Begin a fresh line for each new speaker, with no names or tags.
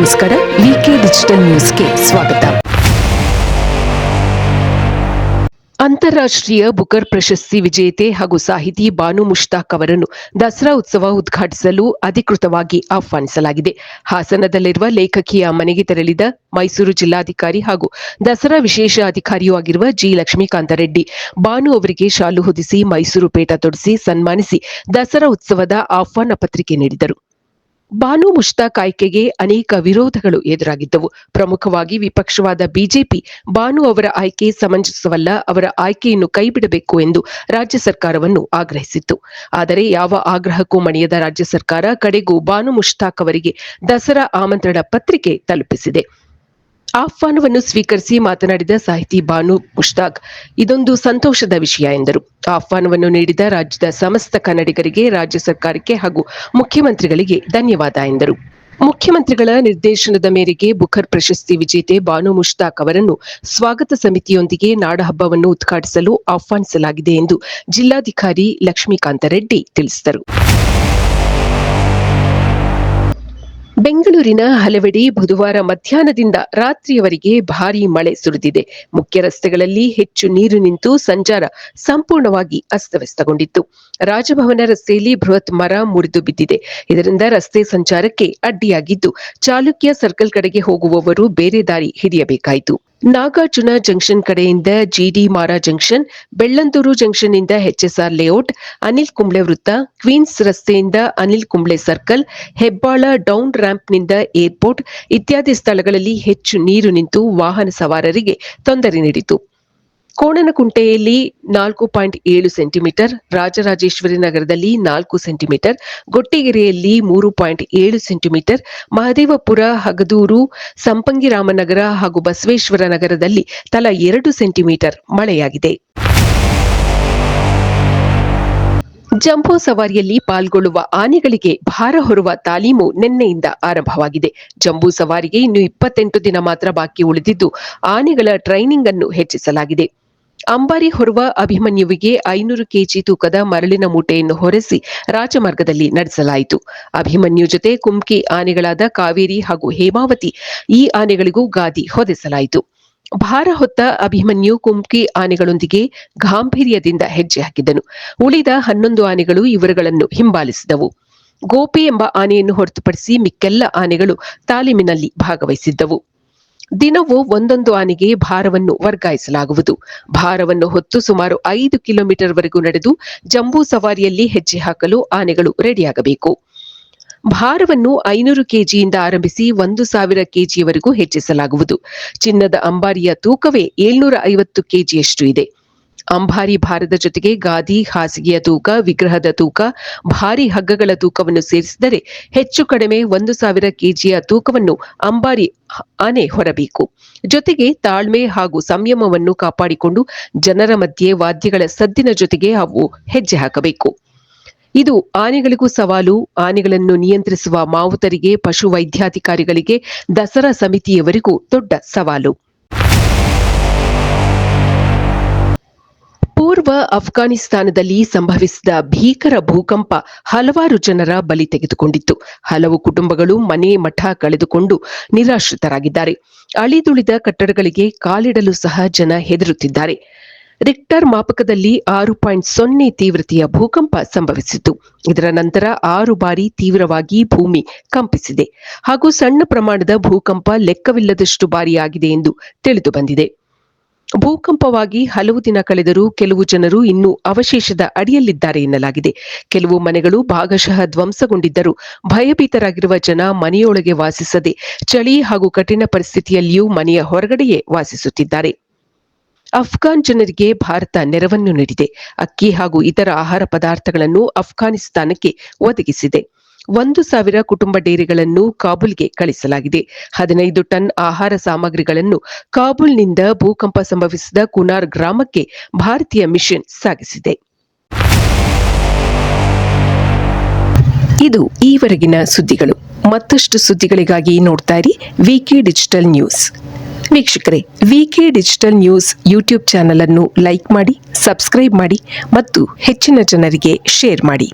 ನಮಸ್ಕಾರ. ವಿಕೆ ಡಿಜಿಟಲ್ ನ್ಯೂಸ್ಗೆ ಸ್ವಾಗತ. ಅಂತಾರಾಷ್ಟ್ರೀಯ ಬುಕರ್ ಪ್ರಶಸ್ತಿ ವಿಜೇತೆ ಹಾಗೂ ಸಾಹಿತಿ ಬಾನು ಮುಷ್ತಾಕ್ ಅವರನ್ನು ದಸರಾ ಉತ್ಸವ ಉದ್ಘಾಟಿಸಲು ಅಧಿಕೃತವಾಗಿ ಆಹ್ವಾನಿಸಲಾಗಿದೆ. ಹಾಸನದಲ್ಲಿರುವ ಲೇಖಕಿಯ ಮನೆಗೆ ತೆರಳಿದ ಮೈಸೂರು ಜಿಲ್ಲಾಧಿಕಾರಿ ಹಾಗೂ ದಸರಾ ವಿಶೇಷ ಅಧಿಕಾರಿಯೂ ಆಗಿರುವ ಜಿ ಲಕ್ಷ್ಮೀಕಾಂತ ರೆಡ್ಡಿ ಬಾನು ಅವರಿಗೆ ಶಾಲು ಹೊದಿಸಿ ಮೈಸೂರು ಪೇಟ ತೊಡಿಸಿ ಸನ್ಮಾನಿಸಿ ದಸರಾ ಉತ್ಸವದ ಆಹ್ವಾನ ಪತ್ರಿಕೆ ನೀಡಿದರು. ಬಾನು ಮುಷ್ತಾಕ್ ಆಯ್ಕೆಗೆ ಅನೇಕ ವಿರೋಧಗಳು ಎದುರಾಗಿದ್ದವು. ಪ್ರಮುಖವಾಗಿ ವಿಪಕ್ಷವಾದ ಬಿಜೆಪಿ ಬಾನು ಅವರ ಆಯ್ಕೆ ಸಮಂಜಸವಲ್ಲ, ಅವರ ಆಯ್ಕೆಯನ್ನು ಕೈಬಿಡಬೇಕು ಎಂದು ರಾಜ್ಯ ಸರ್ಕಾರವನ್ನು ಆಗ್ರಹಿಸಿತ್ತು. ಆದರೆ ಯಾವ ಆಗ್ರಹಕ್ಕೂ ಮಣಿಯದ ರಾಜ್ಯ ಸರ್ಕಾರ ಕಡೆಗೂ ಬಾನು ಮುಷ್ತಾಕ್ ಅವರಿಗೆ ದಸರಾ ಆಮಂತ್ರಣ ಪತ್ರಿಕೆ ತಲುಪಿಸಿದೆ. ಆಹ್ವಾನವನ್ನು ಸ್ವೀಕರಿಸಿ ಮಾತನಾಡಿದ ಸಾಹಿತಿ ಬಾನು ಮುಷ್ತಾಕ್, ಇದೊಂದು ಸಂತೋಷದ ವಿಷಯ ಎಂದರು. ಆಹ್ವಾನವನ್ನು ನೀಡಿದ ರಾಜ್ಯದ ಸಮಸ್ತ ಕನ್ನಡಿಗರಿಗೆ, ರಾಜ್ಯ ಸರ್ಕಾರಕ್ಕೆ ಹಾಗೂ ಮುಖ್ಯಮಂತ್ರಿಗಳಿಗೆ ಧನ್ಯವಾದ ಎಂದರು. ಮುಖ್ಯಮಂತ್ರಿಗಳ ನಿರ್ದೇಶನದ ಮೇರೆಗೆ ಬುಕರ್ ಪ್ರಶಸ್ತಿ ವಿಜೇತೆ ಬಾನು ಮುಷ್ತಾಕ್ ಅವರನ್ನು ಸ್ವಾಗತ ಸಮಿತಿಯೊಂದಿಗೆ ನಾಡಹಬ್ಬವನ್ನು ಉದ್ಘಾಟಿಸಲು ಆಹ್ವಾನಿಸಲಾಗಿದೆ ಎಂದು ಜಿಲ್ಲಾಧಿಕಾರಿ ಲಕ್ಷ್ಮೀಕಾಂತ ರೆಡ್ಡಿ ತಿಳಿಸಿದರು. ಬೆಂಗಳೂರಿನ ಹಲವೆಡೆ ಬುಧವಾರ ಮಧ್ಯಾಹ್ನದಿಂದ ರಾತ್ರಿಯವರೆಗೆ ಭಾರೀ ಮಳೆ ಸುರಿದಿದೆ. ಮುಖ್ಯ ರಸ್ತೆಗಳಲ್ಲಿ ಹೆಚ್ಚು ನೀರು ನಿಂತು ಸಂಚಾರ ಸಂಪೂರ್ಣವಾಗಿ ಅಸ್ತವ್ಯಸ್ತಗೊಂಡಿತ್ತು. ರಾಜಭವನ ರಸ್ತೆಯಲ್ಲಿ ಬೃಹತ್ ಮರ ಮುರಿದು ಬಿದ್ದಿದೆ. ಇದರಿಂದ ರಸ್ತೆ ಸಂಚಾರಕ್ಕೆ ಅಡ್ಡಿಯಾಗಿದ್ದು, ಚಾಲುಕ್ಯ ಸರ್ಕಲ್ ಕಡೆಗೆ ಹೋಗುವವರು ಬೇರೆ ದಾರಿ ಹಿಡಿಯಬೇಕಾಯಿತು. ನಾಗಾರ್ಜುನ ಜಂಕ್ಷನ್ ಕಡೆಯಿಂದ ಜಿಡಿ ಮಾರಾ ಜಂಕ್ಷನ್, ಬೆಳ್ಳಂದೂರು ಜಂಕ್ಷನ್ನಿಂದ ಎಚ್ಎಸ್ಆರ್ ಲೇಔಟ್, ಅನಿಲ್ ಕುಂಬ್ಳೆ ವೃತ್ತ, ಕ್ವೀನ್ಸ್ ರಸ್ತೆಯಿಂದ ಅನಿಲ್ ಕುಂಬ್ಳೆ ಸರ್ಕಲ್, ಹೆಬ್ಬಾಳ ಡೌನ್ ರ್ಯಾಂಪ್ನಿಂದ ಏರ್ಪೋರ್ಟ್ ಇತ್ಯಾದಿ ಸ್ಥಳಗಳಲ್ಲಿ ಹೆಚ್ಚು ನೀರು ನಿಂತು ವಾಹನ ಸವಾರರಿಗೆ ತೊಂದರೆ ನೀಡಿತು. ಕೋಣನಕುಂಟೆಯಲ್ಲಿ 4.7 ಸೆಂಟಿಮೀಟರ್, ರಾಜರಾಜೇಶ್ವರಿ ನಗರದಲ್ಲಿ 4 ಸೆಂಟಿಮೀಟರ್, ಗೊಟ್ಟಿಗೆರೆಯಲ್ಲಿ 3.7 ಸೆಂಟಿಮೀಟರ್, ಮಹದೇವಪುರ, ಹಗದೂರು, ಸಂಪಂಗಿರಾಮನಗರ ಹಾಗೂ ಬಸವೇಶ್ವರ ನಗರದಲ್ಲಿ ತಲಾ 2 ಸೆಂಟಿಮೀಟರ್ ಮಳೆಯಾಗಿದೆ. ಜಂಬೂ ಸವಾರಿಯಲ್ಲಿ ಪಾಲ್ಗೊಳ್ಳುವ ಆನೆಗಳಿಗೆ ಭಾರ ಹೊರುವ ತಾಲೀಮು ನಿನ್ನೆಯಿಂದ ಆರಂಭವಾಗಿದೆ. ಜಂಬೂ ಸವಾರಿಗೆ ಇನ್ನು 28 ದಿನ ಮಾತ್ರ ಬಾಕಿ ಉಳಿದಿದ್ದು, ಆನೆಗಳ ಟ್ರೈನಿಂಗ್ ಅನ್ನು ಹೆಚ್ಚಿಸಲಾಗಿದೆ. ಅಂಬಾರಿ ಹೊರುವ ಅಭಿಮನ್ಯುವಿಗೆ 500 ಕೆಜಿ ತೂಕದ ಮರಳಿನ ಮೂಟೆಯನ್ನು ಹೊರಿಸಿ ರಾಜಮಾರ್ಗದಲ್ಲಿ ನಡೆಸಲಾಯಿತು. ಅಭಿಮನ್ಯು ಜೊತೆ ಕುಮ್ಕಿ ಆನೆಗಳಾದ ಕಾವೇರಿ ಹಾಗೂ ಹೇಮಾವತಿ ಈ ಆನೆಗಳಿಗೂ ಗಾದಿ ಹೊದಿಸಲಾಯಿತು. ಭಾರ ಹೊತ್ತ ಅಭಿಮನ್ಯು ಕುಮ್ಕಿ ಆನೆಗಳೊಂದಿಗೆ ಗಾಂಭೀರ್ಯದಿಂದ ಹೆಜ್ಜೆ ಹಾಕಿದನು. ಉಳಿದ 11 ಆನೆಗಳು ಇವರುಗಳನ್ನು ಹಿಂಬಾಲಿಸಿದವು. ಗೋಪಿ ಎಂಬ ಆನೆಯನ್ನು ಹೊರತುಪಡಿಸಿ ಮಿಕ್ಕೆಲ್ಲ ಆನೆಗಳು ತಾಲೀಮಿನಲ್ಲಿ ಭಾಗವಹಿಸಿದ್ದವು. ದಿನವೂ ಒಂದೊಂದು ಆನೆಗೆ ಭಾರವನ್ನು ವರ್ಗಾಯಿಸಲಾಗುವುದು. ಭಾರವನ್ನು ಹೊತ್ತು ಸುಮಾರು 5 ಕಿಲೋಮೀಟರ್ ವರೆಗೂ ನಡೆದು ಜಂಬೂ ಸವಾರಿಯಲ್ಲಿ ಹೆಜ್ಜೆ ಹಾಕಲು ಆನೆಗಳು ರೆಡಿಯಾಗಬೇಕು. ಭಾರವನ್ನು 500 ಕೆಜಿಯಿಂದ ಆರಂಭಿಸಿ 1000 ಕೆಜಿಯವರೆಗೂ ಹೆಚ್ಚಿಸಲಾಗುವುದು. ಚಿನ್ನದ ಅಂಬಾರಿಯ ತೂಕವೇ 750 ಕೆಜಿಯಷ್ಟು ಇದೆ. ಅಂಬಾರಿ ಭಾರದ ಜೊತೆಗೆ ಗಾದಿ, ಹಾಸಿಗೆಯ ತೂಕ, ವಿಗ್ರಹದ ತೂಕ, ಭಾರಿ ಹಗ್ಗಗಳ ತೂಕವನ್ನು ಸೇರಿಸಿದರೆ ಹೆಚ್ಚು ಕಡಿಮೆ 1000 ಕೆಜಿಯ ತೂಕವನ್ನು ಅಂಬಾರಿ ಆನೆ ಹೊರಬೇಕು. ಜೊತೆಗೆ ತಾಳ್ಮೆ ಹಾಗೂ ಸಂಯಮವನ್ನು ಕಾಪಾಡಿಕೊಂಡು ಜನರ ಮಧ್ಯೆ ವಾದ್ಯಗಳ ಸದ್ದಿನ ಜೊತೆಗೆ ಅವು ಹೆಜ್ಜೆ ಹಾಕಬೇಕು. ಇದು ಆನೆಗಳಿಗೂ ಸವಾಲು. ಆನೆಗಳನ್ನು ನಿಯಂತ್ರಿಸುವ ಮಾವುತರಿಗೆ, ಪಶು ವೈದ್ಯಾಧಿಕಾರಿಗಳಿಗೆ, ದಸರಾ ಸಮಿತಿಯವರಿಗೂ ದೊಡ್ಡ ಸವಾಲು. ಪೂರ್ವ ಅಫ್ಘಾನಿಸ್ತಾನದಲ್ಲಿ ಸಂಭವಿಸಿದ ಭೀಕರ ಭೂಕಂಪ ಹಲವಾರು ಜನರ ಬಲಿ ತೆಗೆದುಕೊಂಡಿತ್ತು. ಹಲವು ಕುಟುಂಬಗಳು ಮನೆ ಮಠ ಕಳೆದುಕೊಂಡು ನಿರಾಶ್ರಿತರಾಗಿದ್ದಾರೆ. ಅಳಿದುಳಿದ ಕಟ್ಟಡಗಳಿಗೆ ಕಾಲಿಡಲು ಸಹ ಜನ ಹೆದರುತ್ತಿದ್ದಾರೆ. ರಿಕ್ಟರ್ ಮಾಪಕದಲ್ಲಿ 6.0 ತೀವ್ರತೆಯ ಭೂಕಂಪ ಸಂಭವಿಸಿತು. ಇದರ ನಂತರ 6 ಬಾರಿ ತೀವ್ರವಾಗಿ ಭೂಮಿ ಕಂಪಿಸಿದೆ ಹಾಗೂ ಸಣ್ಣ ಪ್ರಮಾಣದ ಭೂಕಂಪ ಲೆಕ್ಕವಿಲ್ಲದಷ್ಟು ಬಾರಿಯಾಗಿದೆ ಎಂದು ತಿಳಿದು ಬಂದಿದೆ. ಭೂಕಂಪವಾಗಿ ಹಲವು ದಿನ ಕಳೆದರೂ ಕೆಲವು ಜನರು ಇನ್ನೂ ಅವಶೇಷದ ಅಡಿಯಲ್ಲಿದ್ದಾರೆ ಎನ್ನಲಾಗಿದೆ. ಕೆಲವು ಮನೆಗಳು ಭಾಗಶಃ ಧ್ವಂಸಗೊಂಡಿದ್ದರೂ ಭಯಭೀತರಾಗಿರುವ ಜನ ಮನೆಯೊಳಗೆ ವಾಸಿಸದೆ ಚಳಿ ಹಾಗೂ ಕಠಿಣ ಪರಿಸ್ಥಿತಿಯಲ್ಲಿಯೂ ಮನೆಯ ಹೊರಗಡೆಯೇ ವಾಸಿಸುತ್ತಿದ್ದಾರೆ. ಅಫ್ಘಾನ್ ಜನರಿಗೆ ಭಾರತ ನೆರವನ್ನು ನೀಡಿದೆ. ಅಕ್ಕಿ ಹಾಗೂ ಇತರ ಆಹಾರ ಪದಾರ್ಥಗಳನ್ನು ಅಫ್ಘಾನಿಸ್ತಾನಕ್ಕೆ ಒದಗಿಸಿದೆ. 1,000 ಕುಟುಂಬ ಡೇರೆಗಳನ್ನು ಕಾಬೂಲ್ಗೆ ಕಳಿಸಲಾಗಿದೆ. 15 ಟನ್ ಆಹಾರ ಸಾಮಗ್ರಿಗಳನ್ನು ಕಾಬೂಲ್ನಿಂದ ಭೂಕಂಪ ಸಂಭವಿಸಿದ ಕುನಾರ್ ಗ್ರಾಮಕ್ಕೆ ಭಾರತೀಯ ಮಿಷನ್ ಸಾಗಿಸಿದೆ. ಇದು ಈವರೆಗಿನ ಸುದ್ದಿಗಳು. ಮತ್ತಷ್ಟು ಸುದ್ದಿಗಳಿಗಾಗಿ ನೋಡ್ತಾ ಇರಿ ವಿಕೆ ಡಿಜಿಟಲ್ ನ್ಯೂಸ್. ವೀಕ್ಷಕರೇ, ವಿಕೆ ಡಿಜಿಟಲ್ ನ್ಯೂಸ್ ಯೂಟ್ಯೂಬ್ ಚಾನೆಲ್ ಅನ್ನು ಲೈಕ್ ಮಾಡಿ, ಸಬ್ಸ್ಕ್ರೈಬ್ ಮಾಡಿ ಮತ್ತು ಹೆಚ್ಚಿನ ಜನರಿಗೆ ಶೇರ್ ಮಾಡಿ.